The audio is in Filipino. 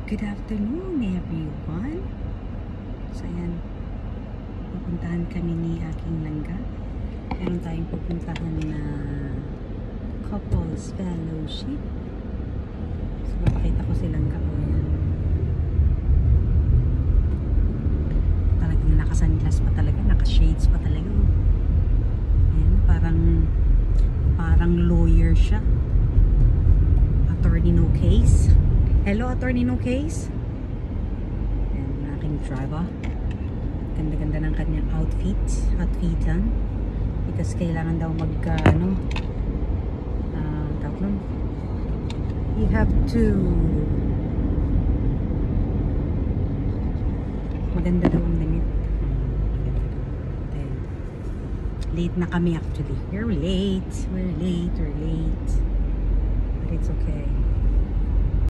Good afternoon, everyone. So, ayan. Pupuntahan kami ni aking langga. Meron tayong pupuntahan na couples fellowship. So, makikita ko silang ko. Ayan. Talagang nakasunglass pa talaga. Naka-shades pa talaga. Ayan, parang lawyer siya. Attorney no case. Hello, Attorney No Case. Ayan, ang aking driver. Ganda-ganda ng kanyang outfitan. Because kailangan daw tawag nun, you have to maganda daw ang damit. Late na kami actually. We're late. But it's okay.